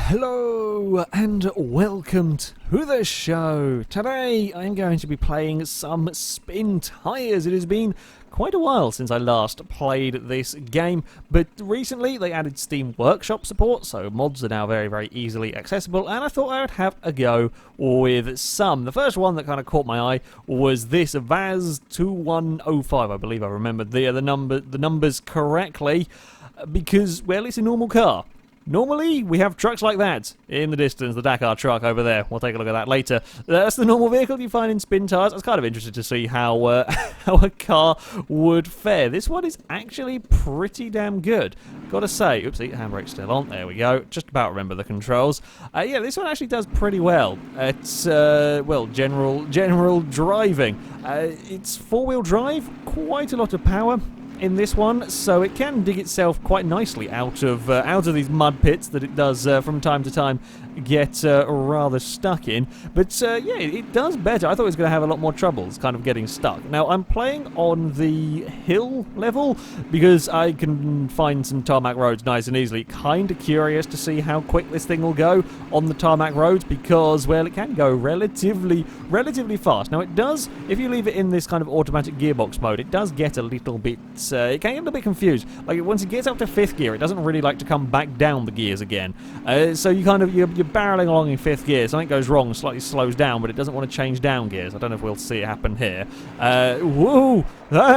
Hello and welcome to the show. Today I'm going to be playing some Spin Tires. It has been quite a while since I last played this game, but recently they added Steam Workshop support, so mods are now very easily accessible, and I thought I would have a go with some. The first one that kind of caught my eye was this Vaz 2105. I believe I remembered the numbers correctly, because, well, it's a normal car. Normally, we have trucks like that in the distance, the Dakar truck over there. We'll take a look at that later. That's the normal vehicle you find in Spin Tires. I was kind of interested to see how how a car would fare. This one is actually pretty damn good. Gotta say, oopsie, handbrake's still on. There we go. Just about remember the controls. Yeah, this one actually does pretty well. It's, well, general driving. It's four-wheel drive, quite a lot of power in this one, so it can dig itself quite nicely out of these mud pits that it does from time to time get rather stuck in. But yeah, it does better. I thought it was going to have a lot more troubles kind of getting stuck. Now, I'm playing on the hill level because I can find some tarmac roads nice and easily. Kind of curious to see how quick this thing will go on the tarmac roads because, well, it can go relatively fast. Now, it does, if you leave it in this kind of automatic gearbox mode, it does get a little bit it can get a little bit confused. Like, once it gets up to 5th gear, it doesn't really like to come back down the gears again. So you kind of, you're barreling along in 5th gear. Something goes wrong, slightly slows down, but it doesn't want to change down gears. I don't know if we'll see it happen here. Whoa!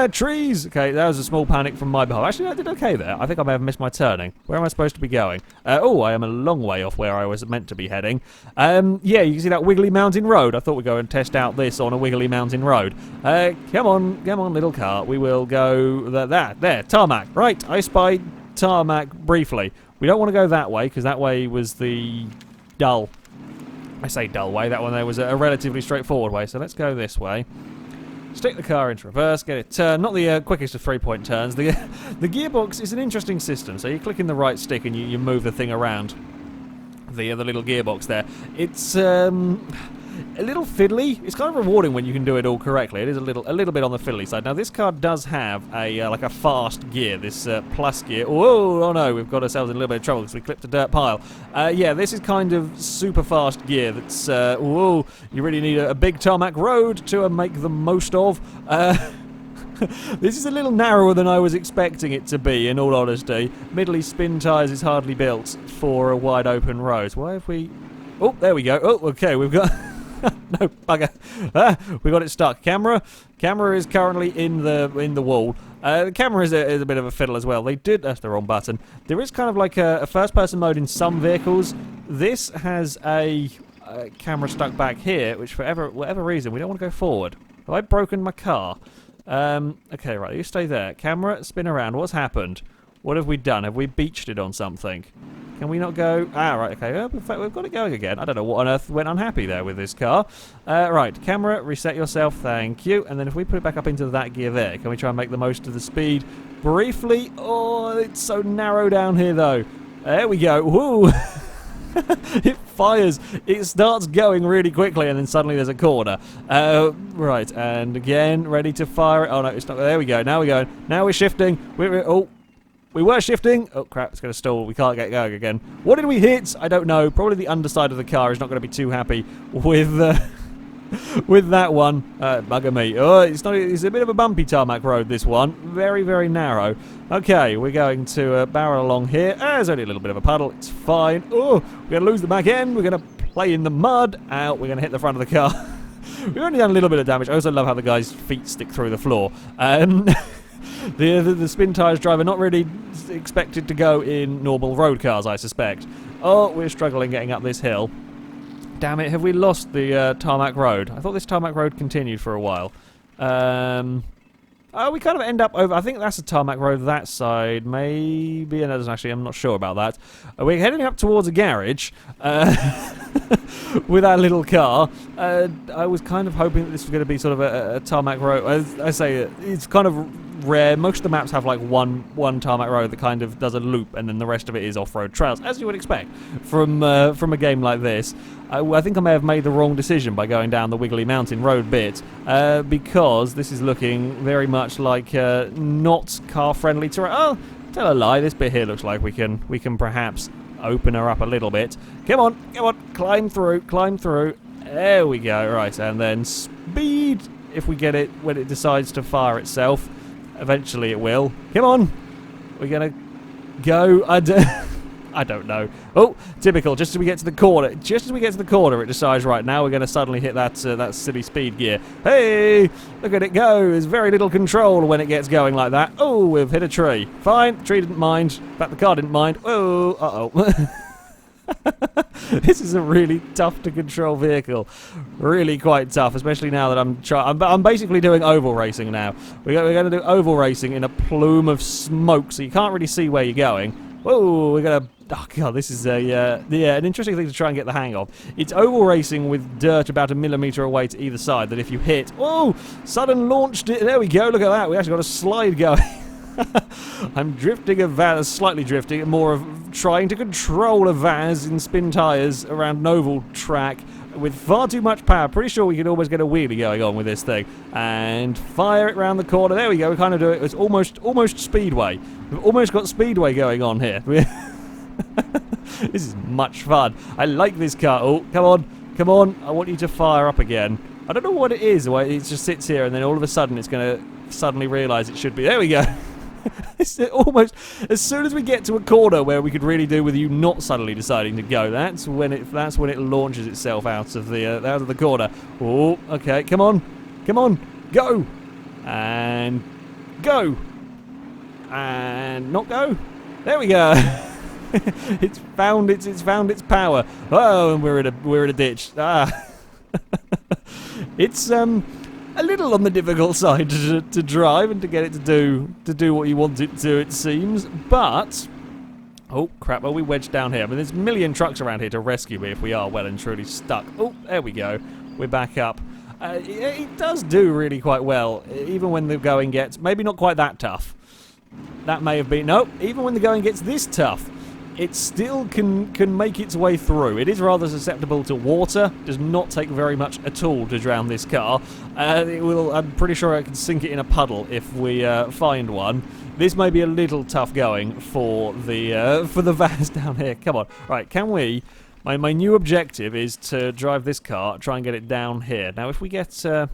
Trees! Okay, that was a small panic from my behalf. Actually, I did okay there. I think I may have missed my turning. Where am I supposed to be going? Oh, I am a long way off where I was meant to be heading. Yeah, you can see that wiggly mountain road. I thought we'd go and test out this on a wiggly mountain road. Come on, little car. We will go there, tarmac. Right, I spied tarmac briefly. We don't want to go that way, because that way was the dull. I say dull way. That one there was a relatively straightforward way, so let's go this way. Stick the car into reverse, get it turned. Not the quickest of 3-point turns. The gearbox is an interesting system. So you click in the right stick and you move the thing around. The little gearbox there. It's a little fiddly. It's kind of rewarding when you can do it all correctly. It is a little bit on the fiddly side. Now this car does have a like a fast gear, this plus gear. Whoa! Oh no, we've got ourselves in a little bit of trouble because we clipped a dirt pile. Yeah, this is kind of super fast gear. That's whoa! You really need a big tarmac road to make the most of. This is a little narrower than I was expecting it to be, in all honesty. Middly Spin Tires is hardly built for a wide open road. Why have we... Oh, there we go. Oh, okay, we've got... No, bugger. We got it stuck. Camera is currently in the wall. The camera is a bit of a fiddle as well. That's the wrong button. There is kind of like a first-person mode in some vehicles. This has a camera stuck back here, which for whatever reason, we don't want to go forward. Have I broken my car? Okay, right, you stay there. Camera, spin around. What's happened? What have we done? Have we beached it on something? Can we not go? Ah, right, okay. In fact, we've got it going again. I don't know what on earth went unhappy there with this car. Right, camera, reset yourself. Thank you. And then if we put it back up into that gear there, can we try and make the most of the speed briefly? Oh, it's so narrow down here, though. There we go. Woo! It fires. It starts going really quickly, and then suddenly there's a corner. Right, and again, ready to fire it. Oh, no, it's not. There we go. Now we're going. Now we're shifting. We were shifting. Oh, crap, it's going to stall. We can't get going again. What did we hit? I don't know. Probably the underside of the car is not going to be too happy with that one. Bugger me. Oh, it's a bit of a bumpy tarmac road, this one. Very narrow. Okay, we're going to barrel along here. There's only a little bit of a puddle. It's fine. Oh, we're going to lose the back end. We're going to play in the mud. Out. We're going to hit the front of the car. We've only done a little bit of damage. I also love how the guy's feet stick through the floor. The Spin Tires driver not really expected to go in normal road cars, I suspect. Oh, we're struggling getting up this hill. Damn it, have we lost the tarmac road? I thought this tarmac road continued for a while. We kind of end up over... I think that's a tarmac road that side. Maybe another... Actually, I'm not sure about that. We're heading up towards a garage with our little car. I was kind of hoping that this was going to be sort of a tarmac road. As I say, it's kind of rare. Most of the maps have like one tarmac road that kind of does a loop, and then the rest of it is off-road trails, as you would expect from a game like this. I think I may have made the wrong decision by going down the Wiggly Mountain Road bit, because this is looking very much like not car-friendly terrain. Oh, tell a lie. This bit here looks like we can perhaps open her up a little bit. Come on, climb through. There we go, right, and then speed if we get it when it decides to fire itself. Eventually it will. Come on, we're gonna go. I don't know. Oh, typical. Just as we get to the corner, it decides, right, now we're going to suddenly hit that silly speed gear. Hey, look at it go. There's very little control when it gets going like that. Oh, we've hit a tree. Fine, the tree didn't mind. In fact, the car didn't mind. Oh, uh-oh. This is a really tough to control vehicle. Really quite tough, especially now that I'm basically doing oval racing now. We're going to do oval racing in a plume of smoke, so you can't really see where you're going. Whoa, we're going to... Oh, God, this is an interesting thing to try and get the hang of. It's oval racing with dirt about a millimetre away to either side that if you hit... Whoa! Sudden launched it. There we go. Look at that. We actually got a slide going. I'm drifting a Vaz, slightly drifting, more of trying to control a Vaz in spin tyres around an oval track with far too much power. Pretty sure we could almost get a wheelie going on with this thing. And fire it round the corner. There we go. We kind of do it. It's almost speedway. We've almost got speedway going on here. This is much fun. I like this car. Oh, come on. I want you to fire up again. I don't know what it is. It just sits here and then all of a sudden it's going to suddenly realise it should be. There we go. It's almost as soon as we get to a corner where we could really do with you not suddenly deciding to go. That's when it launches itself out of the corner. Oh, okay, come on, go, and not go. There we go. It's found its power. Oh, and we're in a ditch. Ah, it's a little on the difficult side to drive and to get it to do what you want it to, it seems. But oh crap! Are we wedged down here? I mean, there's a million trucks around here to rescue me if we are well and truly stuck. Oh, there we go. We're back up. It does do really quite well, even when the going gets maybe not quite that tough. That may have been even when the going gets this tough. It still can make its way through. It is rather susceptible to water. Does not take very much at all to drown this car. I'm pretty sure I can sink it in a puddle if we find one. This may be a little tough going for the Vaz down here. Come on, right? Can we? My new objective is to drive this car, try and get it down here. Now, if we get a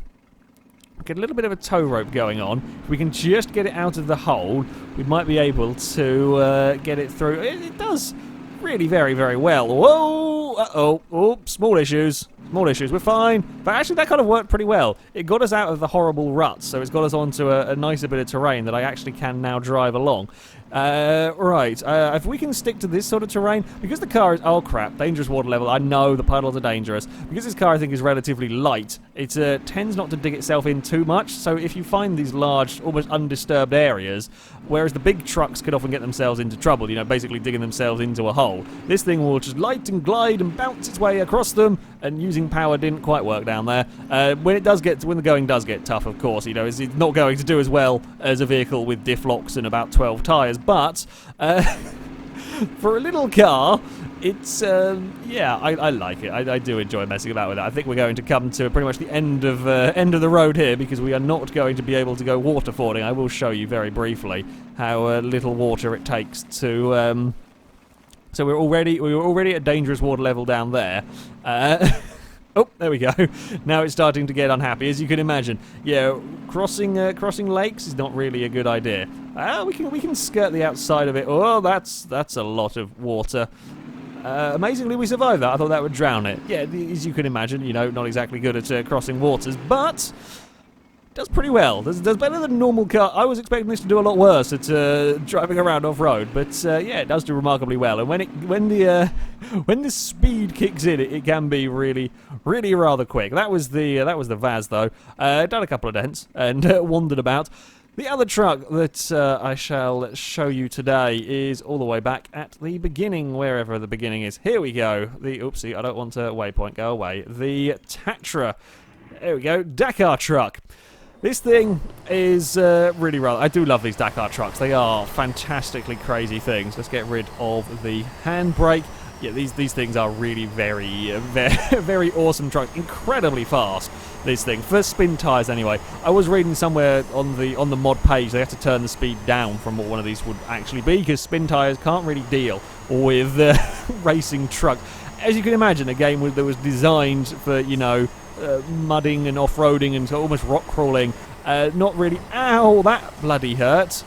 little bit of a tow rope going on, if we can just get it out of the hole, we might be able to get it through. It does really very, very well. Whoa! Uh-oh. Oh, small issues. We're fine. But actually, that kind of worked pretty well. It got us out of the horrible ruts, so it's got us onto a nicer bit of terrain that I actually can now drive along. Right, if we can stick to this sort of terrain, because the car is, oh crap, dangerous water level. I know the puddles are dangerous. Because this car, I think, is relatively light, it tends not to dig itself in too much. So if you find these large, almost undisturbed areas, whereas the big trucks could often get themselves into trouble, basically digging themselves into a hole, this thing will just light and glide and bounce its way across them, and using power didn't quite work down there. When the going does get tough, of course, it's not going to do as well as a vehicle with diff locks and about 12 tyres, but for a little car, it's I like it. I do enjoy messing about with it. I think we're going to come to pretty much the end of the road here, because we are not going to be able to go waterfording. I will show you very briefly how little water it takes to. So we're already at dangerous water level down there. Oh, there we go. Now it's starting to get unhappy, as you can imagine. Yeah, crossing lakes is not really a good idea. We can skirt the outside of it. Oh, that's a lot of water. Amazingly, we survived that. I thought that would drown it. Yeah, as you can imagine, not exactly good at crossing waters, but does pretty well. Does better than a normal car. I was expecting this to do a lot worse at driving around off-road, but yeah, it does do remarkably well. And when the speed kicks in, it can be really, really rather quick. That was the Vaz though. Done a couple of dents and wandered about. The other truck that I shall show you today is all the way back at the beginning, wherever the beginning is. Here we go. Oopsie, I don't want a waypoint. Go away. The Tatra. There we go. Dakar truck. This thing is really rather... I do love these Dakar trucks. They are fantastically crazy things. Let's get rid of the handbrake. Yeah, these things are really very awesome trucks. Incredibly fast, this thing. For spin tyres anyway. I was reading somewhere on the mod page they have to turn the speed down from what one of these would actually be, because spin tyres can't really deal with racing trucks. As you can imagine, a game that was designed for, you know, mudding and off-roading and almost rock crawling. Not really... Ow, that bloody hurt.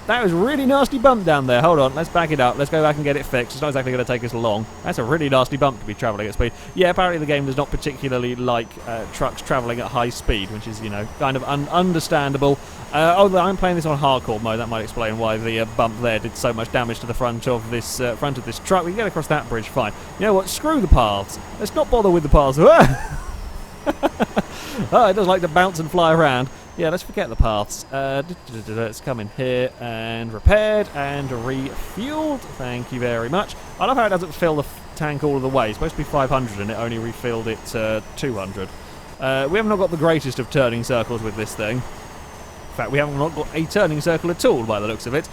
That was a really nasty bump down there. Hold on, let's back it up. Let's go back and get it fixed. It's not exactly going to take us long. That's a really nasty bump to be travelling at speed. Yeah, apparently the game does not particularly like trucks travelling at high speed, which is, you know, kind of understandable. Oh, I'm playing this on hardcore mode. That might explain why the bump there did so much damage to the front of this truck. We can get across that bridge fine. You know what? Screw the paths. Let's not bother with the paths. Oh, it does like to bounce and fly around. Yeah, let's forget the paths. Let's come in here and repaired and refueled. Thank you very much. I love how it doesn't fill the tank all of the way. It's supposed to be 500 and it only refilled it 200. We have not got the greatest of turning circles with this thing. In fact, we haven't not got a turning circle at all by the looks of it.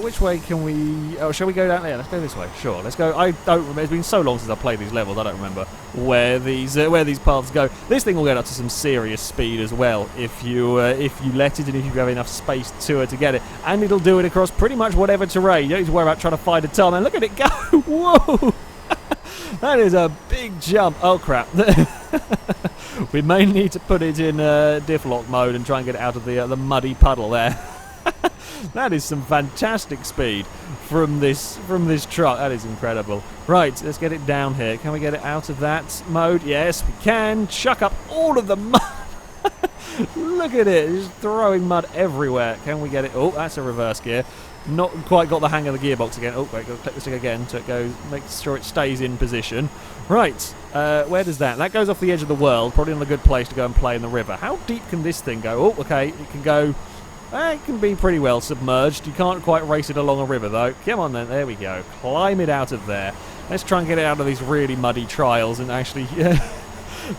Which way can we... Oh, shall we go down there? Let's go this way. Sure, let's go. I don't remember. It's been so long since I've played these levels, I don't remember where these paths go. This thing will get up to some serious speed as well if you let it and if you have enough space to it to get it. And it'll do it across pretty much whatever terrain. You don't need to worry about trying to find a tunnel. And look at it go! Whoa! That is a big jump. Oh, crap. We may need to put it in diff lock mode and try and get it out of the muddy puddle there. That is some fantastic speed from this truck. That is incredible. Right, let's get it down here. Can we get it out of that mode? Yes, we can. Chuck up all of the mud. Look at it, just throwing mud everywhere. Can we get it? Oh, that's a reverse gear. Not quite got the hang of the gearbox again. Oh, wait, got to click the stick again so it goes, make sure it stays in position. Right, where does that? That goes off the edge of the world, probably in a good place to go and play in the river. How deep can this thing go? Oh, okay, it can go... it can be pretty well submerged. You can't quite race it along a river, though. Come on, then. There we go. Climb it out of there. Let's try and get it out of these really muddy trials and actually...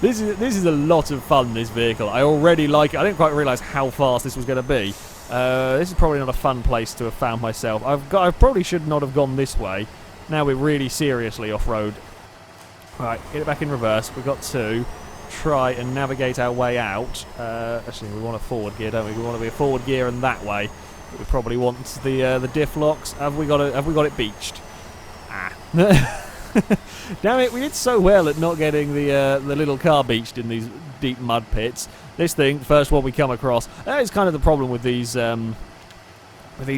This is a lot of fun, this vehicle. I already like it. I didn't quite realise how fast this was going to be. This is probably not a fun place to have found myself. I probably should not have gone this way. Now we're really seriously off-road. Right, get it back in reverse. We've got to try and navigate our way out. Actually, we want a forward gear, don't we? We want to be a forward gear and that way. But we probably want the diff locks. Have we got it beached? Ah. Damn it, we did so well at not getting the little car beached in these deep mud pits. This thing, first one we come across, that is kind of the problem with these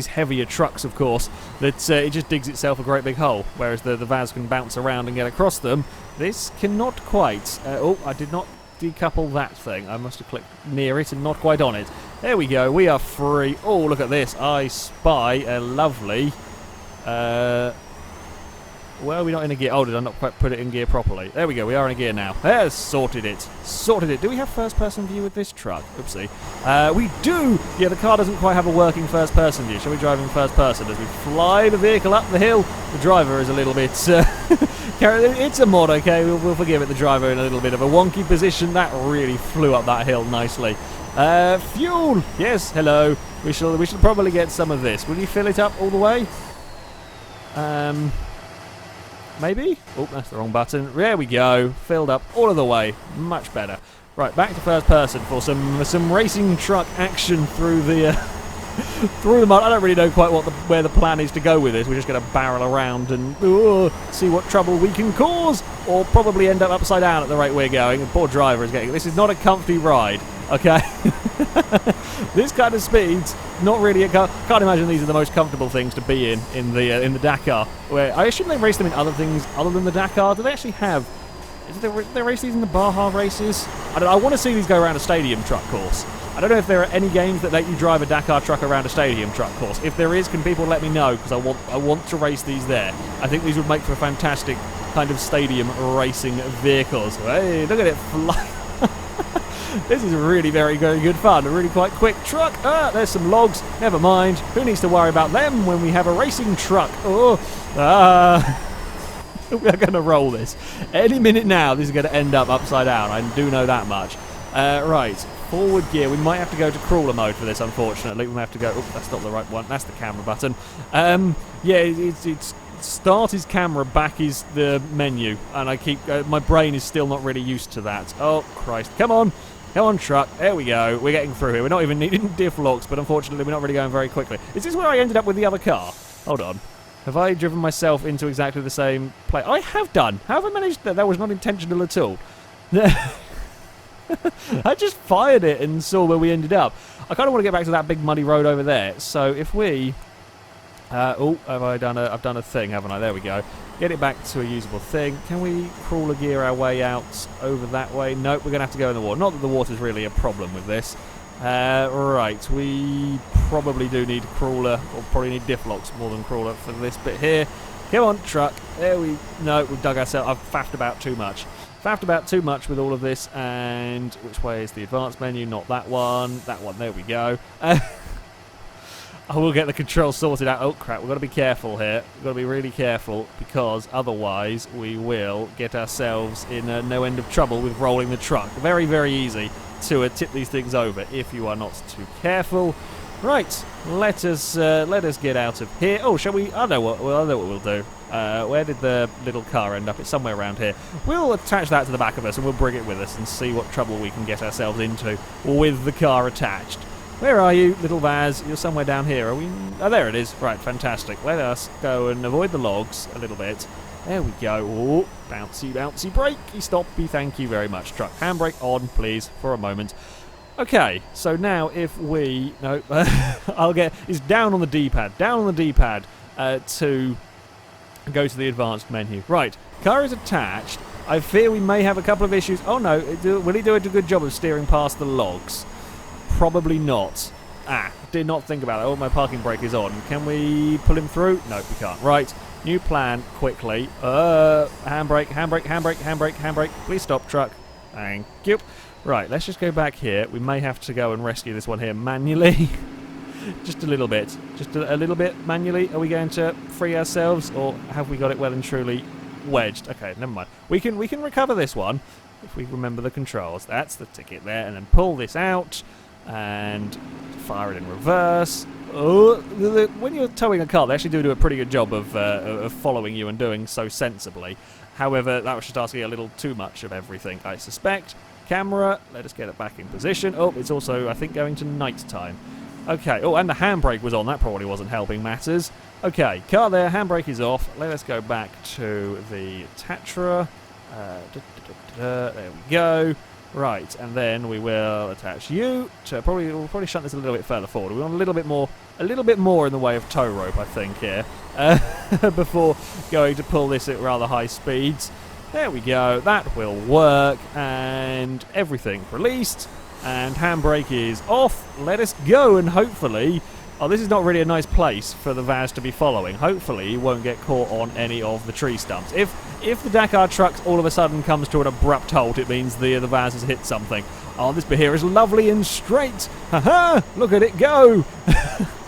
heavier trucks, of course, that it just digs itself a great big hole, whereas the vans can bounce around and get across them. This cannot quite. Oh, I did not decouple that thing. I must have clicked near it and not quite on it. There we go, we are free. Oh, look at this. I spy a lovely... Well, we're not in a gear. Oh, did I not quite put it in gear properly? There we go, we are in a gear now. There's sorted it. Sorted it. Do we have first-person view with this truck? Oopsie. We do! Yeah, the car doesn't quite have a working first-person view. Shall we drive in first person as we fly the vehicle up the hill? The driver is a little bit... it's a mod, okay? We'll forgive it. The driver in a little bit of a wonky position. That really flew up that hill nicely. Fuel! Yes, hello. We shall probably get some of this. Will you fill it up all the way? Maybe? Oh, that's the wrong button. There we go. Filled up all of the way. Much better. Right, back to first person for some racing truck action through the through the mud. I don't really know quite where the plan is to go with this. We're just going to barrel around and see what trouble we can cause, or probably end up upside down at the rate we're going. The poor driver is getting... This is not a comfy ride, okay? This kind of speed's not really a car. Can't imagine these are the most comfortable things to be in the Dakar. Where I assume they race them in other things other than the Dakar. Do they actually have? They race these in the Baja races? I don't know. I want to see these go around a stadium truck course. I don't know if there are any games that let you drive a Dakar truck around a stadium truck course. If there is, can people let me know? Because I want to race these there. I think these would make for fantastic kind of stadium racing vehicles. Hey, look at it fly. This is really very good fun. A really quite quick truck. Ah, there's some logs. Never mind. Who needs to worry about them when we have a racing truck? Oh, we're going to roll this. Any minute now, this is going to end up upside down. I do know that much. Right, forward gear. We might have to go to crawler mode for this, unfortunately. We might have to go... Oh, that's not the right one. That's the camera button. Yeah, it's start his camera, back is the menu, and I keep my brain is still not really used to that. Oh Christ, come on truck, there we go, we're getting through here. We're not even needing diff locks, but unfortunately we're not really going very quickly. Is this where I ended up with the other car? Hold on, have I driven myself into exactly the same place? I have done. How have I managed that? That was not intentional at all. I just fired it and saw where we ended up. I kind of want to get back to that big muddy road over there. So if we... I've done a thing, haven't I? There we go. Get it back to a usable thing. Can we crawler gear our way out over that way? Nope, we're going to have to go in the water. Not that the water's really a problem with this. Right, we probably do need crawler, or probably need diff locks more than crawler for this bit here. Come on, truck. There we... No, we've dug ourselves... I've faffed about too much. Faffed about too much with all of this, and which way is the advanced menu? Not that one. That one, there we go. I will get the controls sorted out. Oh crap, we've got to be careful here. We've got to be really careful, because otherwise we will get ourselves in no end of trouble with rolling the truck. Very, very easy to tip these things over if you are not too careful. Right, let us get out of here. Oh, shall we? I know what we'll do. Where did the little car end up? It's somewhere around here. We'll attach that to the back of us and we'll bring it with us and see what trouble we can get ourselves into with the car attached. Where are you, little Vaz? You're somewhere down here. Are we? Oh, there it is. Right, fantastic. Let us go and avoid the logs a little bit. There we go. Oh, bouncy, bouncy, brakey, stoppy. Thank you very much, truck. Handbrake on, please, for a moment. Okay, so now if we... No, I'll get... It's down on the D-pad. Down on the D-pad to go to the advanced menu. Right, car is attached. I fear we may have a couple of issues. Oh, no. Will he do a good job of steering past the logs? Probably not. Did not think about it. Oh, my parking brake is on. Can we pull him through? No, we can't. Right, new plan, quickly. Handbrake, handbrake, handbrake, handbrake, handbrake. Please stop, truck. Thank you. Right, let's just go back here. We may have to go and rescue this one here manually. Just a little bit. Just a little bit manually. Are we going to free ourselves, or have we got it well and truly wedged? Okay, never mind. We can recover this one if we remember the controls. That's the ticket there, and then pull this out and fire it in reverse. Oh, when you're towing a car, they actually do a pretty good job of following you and doing so sensibly. However, that was just asking a little too much of everything, I suspect. Camera, let us get it back in position. Oh, it's also, I think, going to night time. Okay, oh, and the handbrake was on. That probably wasn't helping matters. Okay, car there, handbrake is off. Let us go back to the Tatra. There we go. Right, and then we will attach you to we'll probably shunt this a little bit further forward. We want a little bit more in the way of tow rope, I think, here, before going to pull this at rather high speeds. There we go. That will work, and everything released, and handbrake is off. Let us go, and hopefully... Oh, this is not really a nice place for the Vaz to be following. Hopefully, he won't get caught on any of the tree stumps. If the Dakar truck all of a sudden comes to an abrupt halt, it means the Vaz has hit something. Oh, this bit here is lovely and straight. Haha! Look at it go!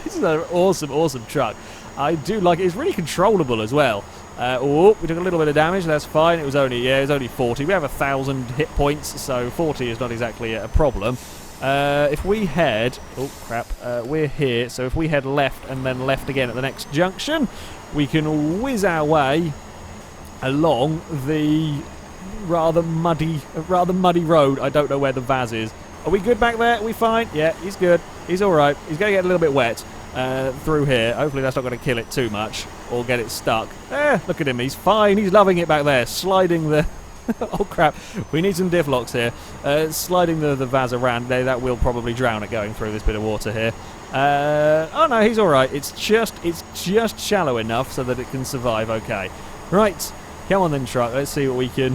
This is an awesome, awesome truck. I do like it. It's really controllable as well. Oh, we took a little bit of damage. That's fine. It was only 40. We have 1,000 hit points, so 40 is not exactly a problem. If we head... Oh, crap. We're here. So if we head left and then left again at the next junction, we can whiz our way along the rather muddy road. I don't know where the Vaz is. Are we good back there? Are we fine? Yeah, he's good. He's all right. He's going to get a little bit wet through here. Hopefully that's not going to kill it too much or get it stuck. Look at him. He's fine. He's loving it back there. Sliding the... Oh crap, we need some diff locks here. Sliding the Vaz around there, that will probably drown it going through this bit of water here. Oh no, he's alright. It's just shallow enough so that it can survive okay. Right, come on then truck, let's see what we can...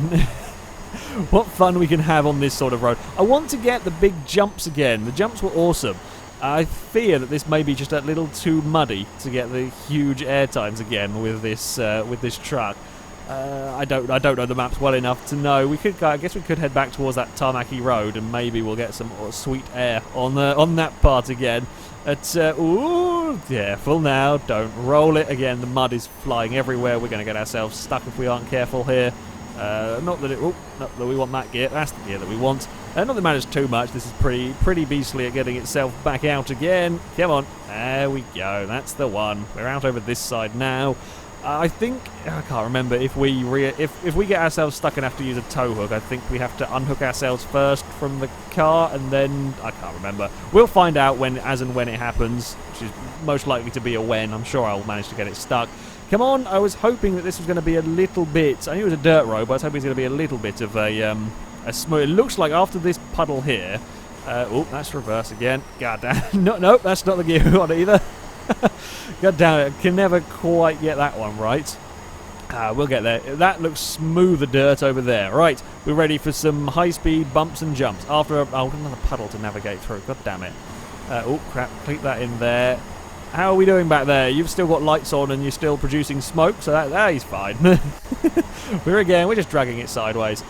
what fun we can have on this sort of road. I want to get the big jumps again. The jumps were awesome. I fear that this may be just a little too muddy to get the huge air times again with this truck. I don't know the maps well enough to know. I guess we could head back towards that tarmacy road and maybe we'll get some sweet air on that part again. Ooh, careful now! Don't roll it again. The mud is flying everywhere. We're going to get ourselves stuck if we aren't careful here. Not that we want that gear. That's the gear that we want. Not that it matters too much. This is pretty beastly at getting itself back out again. Come on, there we go. That's the one. We're out over this side now. I think, I can't remember if we if we get ourselves stuck and have to use a tow hook. I think we have to unhook ourselves first from the car, and then I can't remember. We'll find out as and when it happens, which is most likely to be a when. I'm sure I'll manage to get it stuck. Come on, I was hoping that this was going to be a little bit. I knew it was a dirt road, but I was hoping it was going to be a little bit of a smooth. It looks like after this puddle here. Oh, that's reverse again. God damn. No, that's not the gear we want either. God damn it, can never quite get that one right. We'll get there. That looks smoother dirt over there. Right, we're ready for some high-speed bumps and jumps. After another puddle to navigate through. God damn it. Oh, crap, click that in there. How are we doing back there? You've still got lights on and you're still producing smoke, so that is fine. We're just dragging it sideways.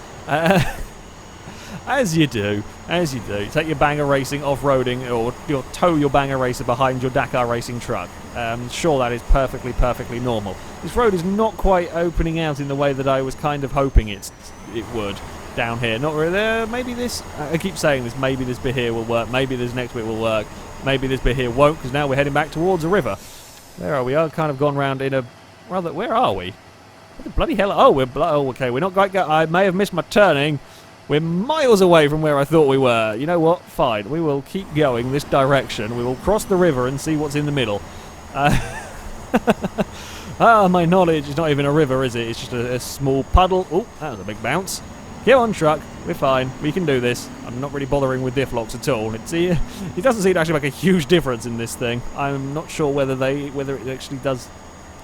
As you do. Take your banger racing off-roading, or you'll tow your banger racer behind your Dakar racing truck. Sure, that is perfectly normal. This road is not quite opening out in the way that I was kind of hoping it would down here. Not really. Maybe this, I keep saying this, maybe this bit here will work, maybe this next bit will work, maybe this bit here won't, because now we're heading back towards a river. There are we? I've kind of gone round in a, rather, where are we? What the bloody hell? Oh, okay, we're not quite, I may have missed my turning. We're miles away from where I thought we were. You know what? Fine. We will keep going this direction. We will cross the river and see what's in the middle. My knowledge is not even a river, is it? It's just a small puddle. Oh, that was a big bounce. Get on, truck. We're fine. We can do this. I'm not really bothering with diff locks at all. It doesn't seem to actually make a huge difference in this thing. I'm not sure whether it actually does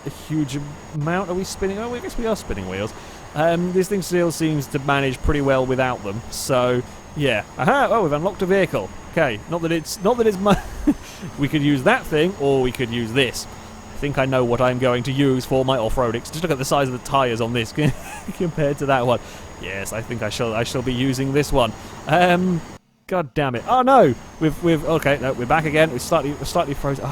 a huge amount. Are we spinning? Oh, I guess we are spinning wheels. This thing still seems to manage pretty well without them. So, yeah. Aha! Oh, we've unlocked a vehicle. Okay, not that it's we could use that thing, or we could use this. I think I know what I'm going to use for my off-roading. Just look at the size of the tyres on this compared to that one. Yes, I think I shall be using this one. God damn it! Oh no, we've okay. No, we're back again. We're slightly frozen.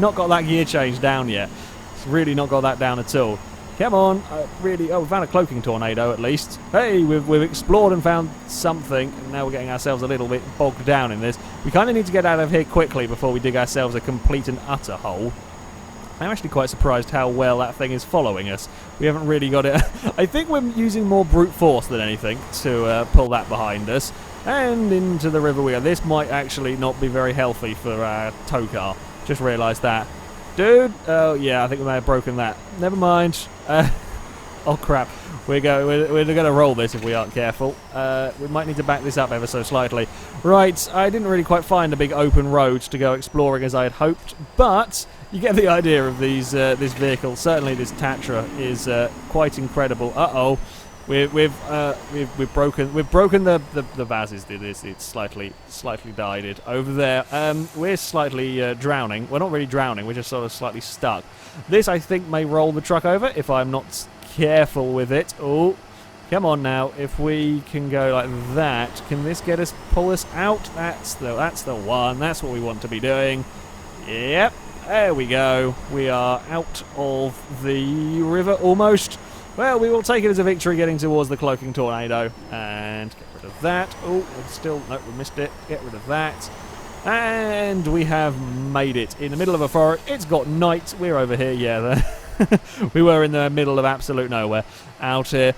Not got that gear change down yet. It's really not got that down at all. Come on, really. Oh, we found a cloaking tornado at least. Hey, we've explored and found something, and now we're getting ourselves a little bit bogged down in this. We kind of need to get out of here quickly before we dig ourselves a complete and utter hole. I'm actually quite surprised how well that thing is following us. We haven't really got it. I think we're using more brute force than anything to pull that behind us. And into the river we go. This might actually not be very healthy for our tow car. Just realised that. Dude! Oh yeah, I think we may have broken that. Never mind. Oh crap. We're going to roll this if we aren't careful. We might need to back this up ever so slightly. Right, I didn't really quite find a big open road to go exploring as I had hoped, but you get the idea of this vehicle. Certainly this Tatra is quite incredible. Uh-oh. We've broken the vases. It's slightly died it over there. We're slightly drowning. We're not really drowning. We're just sort of slightly stuck. This I think may roll the truck over if I'm not careful with it. Oh, come on now. If we can go like that, can this pull us out? That's the one. That's what we want to be doing. Yep. There we go. We are out of the river almost. Well, we will take it as a victory getting towards the cloaking tornado. And get rid of that. Oh, no, we missed it. Get rid of that. And we have made it in the middle of a forest. It's got night. We're over here. Yeah, we were in the middle of absolute nowhere out here.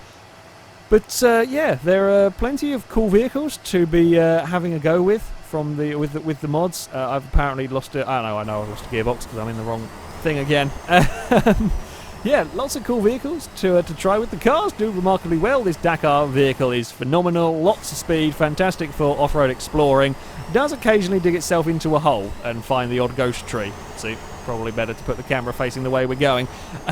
But yeah, there are plenty of cool vehicles to be having a go with from with the mods. I've apparently lost it. I know I've lost a gearbox because I'm in the wrong thing again. Yeah, lots of cool vehicles to try with. The cars do remarkably well. This Dakar vehicle is phenomenal, lots of speed, fantastic for off-road exploring. Does occasionally dig itself into a hole and find the odd ghost tree. See, probably better to put the camera facing the way we're going.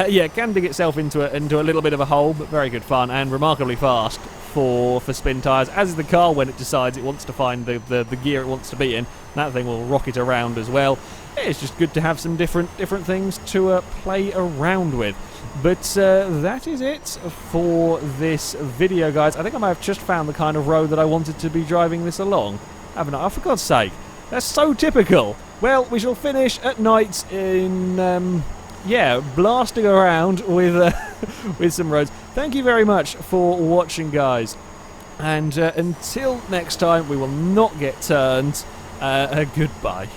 Yeah, it can dig itself into a little bit of a hole, but very good fun and remarkably fast for spin tyres, as is the car when it decides it wants to find the gear it wants to be in. That thing will rocket around as well. It's just good to have some different things to play around with. But that is it for this video, guys. I think I might have just found the kind of road that I wanted to be driving this along. Haven't I? Oh, for God's sake. That's so typical. Well, we shall finish at night in, yeah, blasting around with, with some roads. Thank you very much for watching, guys. And until next time, we will not get turned. Goodbye.